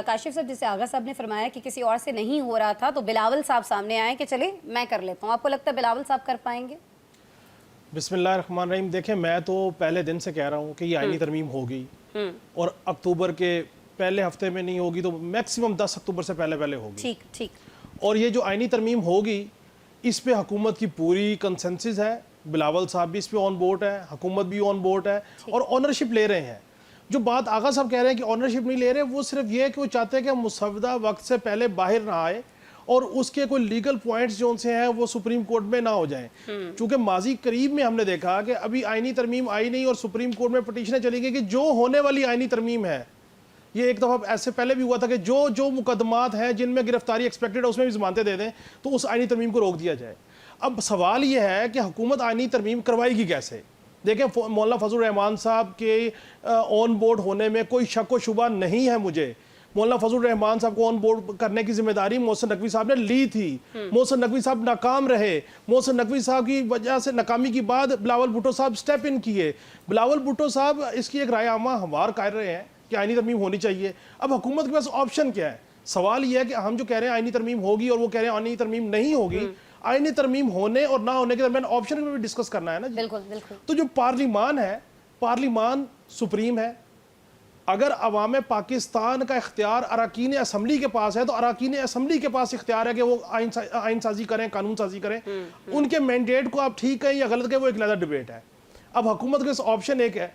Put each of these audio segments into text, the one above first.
काशिफ साहब, जैसे आगा साहब ने फरमाया कि किसी और से नहीं हो रहा था तो बिलावल साहब सामने आए कि चले मैं कर लेता हूँ, आपको लगता है बिलावल साहब कर पाएंगे? बिस्मिल्लाहिर्रहमानिर्रहीम। देखें, मैं तो पहले दिन से कह रहा हूँ कि ये आईनी तरमीम होगी और अक्टूबर के पहले हफ्ते में नहीं होगी तो मैक्सिमम 10 अक्टूबर से पहले पहले होगी। ठीक ठीक। और ये जो आईनी तरमीम होगी इस पे हुकूमत की पूरी कंसेंसस है, बिलावल साहब भी इस पे ऑन बोर्ड है, हुकूमत भी ऑन बोर्ड है और ऑनरशिप ले रहे हैं। जो बात आगा साहब कह रहे हैं कि ऑनरशिप नहीं ले रहे, वो सिर्फ ये है कि वो चाहते हैं कि मुसवदा वक्त से पहले बाहर ना आए और उसके कोई लीगल पॉइंट्स जो उनसे हैं वो सुप्रीम कोर्ट में ना हो जाएं। चूंकि माजी करीब में हमने देखा कि अभी आईनी तरमीम आई नहीं और सुप्रीम कोर्ट में पटिशनें चली गई कि जो होने वाली आईनी तरमीम है, ये एक दफ़ा ऐसे पहले भी हुआ था कि जो मुकदमात हैं जिनमें गिरफ्तारी एक्सपेक्टेड है उसमें भी जमानतें दे दें तो उस आईनी तरमीम को रोक दिया जाए। अब सवाल ये है कि हुकूमत आईनी तरमीम करवाएगी कैसे? देखें, मौलाना फजल रहमान साहब के ऑन बोर्ड होने में कोई शक व शुबा नहीं है मुझे। मौलाना फजल रहमान साहब को ऑन बोर्ड करने की जिम्मेदारी मोहसिन नकवी साहब ने ली थी। मोहसिन नकवी साहब नाकाम रहे। मोहसिन नकवी साहब की वजह से नाकामी के बाद बिलावल भुट्टो साहब स्टेप इन किए। बिलावल भुट्टो साहब इसकी एक राय आमा हमवार कर रहे हैं कि आईनी तरमीम होनी चाहिए। अब हुकूमत के पास ऑप्शन क्या है? सवाल यह है कि हम जो कह रहे हैं आईनी तरमीम होगी और वो कह रहे हैं आईनी तरमीम नहीं होगी, आईनी तरमीम होने और ना होने के दरमियान ऑप्शन में भी डिस्कस करना है ना जी। बिल्कुल बिल्कुल। तो जो पार्लिमान है, पार्लिमान सुप्रीम है। अगर अवाम पाकिस्तान का इख्तियार अरकान असम्बली के पास है तो अरकान असम्बली के पास इख्तियार है कि वो आइन साजी करें, कानून साजी करें। उनके मैंडेट को आप ठीक कहें या गलत कहें वो एक अलग डिबेट है। अब हुकूमत के ऑप्शन एक है,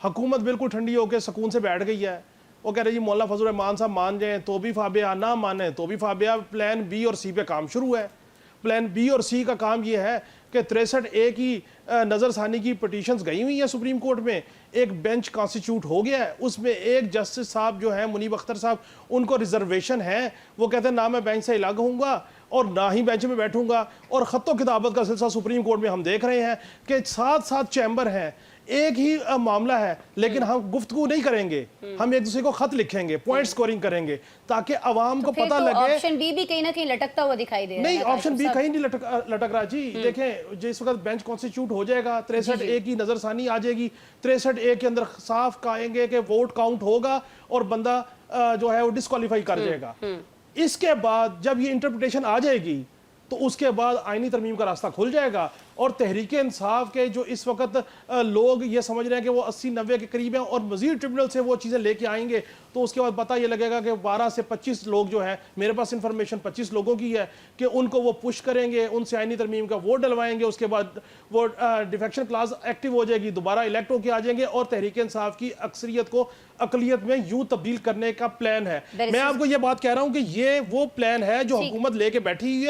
हुकूमत बिल्कुल ठंडी होकर सुकून से बैठ गई है। वो कह रहे जी मौलाना फजल रहमान साहब मान जाएँ तो भी फाबिया, ना माने तो भी फाबिया। प्लान बी और सी पे काम शुरू है। प्लान बी और सी का काम ये है कि 63A की नज़रसानी की पटिशन्स गई हुई हैं सुप्रीम कोर्ट में। एक बेंच कॉन्स्टिट्यूट हो गया है, उसमें एक जस्टिस साहब जो हैं मुनीब अख्तर साहब, उनको रिजर्वेशन है। वो कहते हैं ना मैं बेंच से अलग होऊंगा और ना ही बेंच में बैठूंगा। और ख़त्तो किताबत का सिलसिला सुप्रीम कोर्ट में हम देख रहे हैं कि साथ साथ चैम्बर हैं, एक ही मामला है लेकिन हम गुफ्तगू नहीं करेंगे, हम एक दूसरे को खत लिखेंगे, पॉइंट स्कोरिंग करेंगे ताकि अवाम को पता लगे। ऑप्शन बी भी कहीं ना कहीं लटकता हुआ दिखाई दे रहा है। नहीं, ऑप्शन बी कहीं नहीं लटक रहा जी। देखें, जिस वक्त बेंच कॉन्स्टिट्यूट हो जाएगा 63A की नजरसानी आ जाएगी। 63A के अंदर साफ कहेंगे कि वोट काउंट होगा और बंदा जो है वो डिस्क्वालीफाई कर जाएगा। इसके बाद जब ये इंटरप्रिटेशन आ जाएगी तो उसके बाद आईनी तरमीम का रास्ता खुल जाएगा। और तहरीक इंसाफ के जो इस वक्त लोग ये समझ रहे हैं कि वो 80-90 के करीब हैं और मजीद ट्रिब्यूनल से वो चीज़ें लेके आएंगे तो उसके बाद पता ये लगेगा कि 12 से 25 लोग जो है, मेरे पास इंफॉर्मेशन 25 लोगों की है कि उनको वो पुश करेंगे, उनसे आईनी तरमीम का वोट डलवाएंगे। उसके बाद वो डिफेक्शन क्लास एक्टिव हो जाएगी, दोबारा इलेक्ट होकर आ जाएंगे और तहरीक इंसाफ की अक्सरियत को अकलियत में यूं तब्दील करने का प्लान है। मैं आपको ये बात कह रहा हूँ कि ये वो प्लान है जो हुकूमत लेके बैठी हुई है।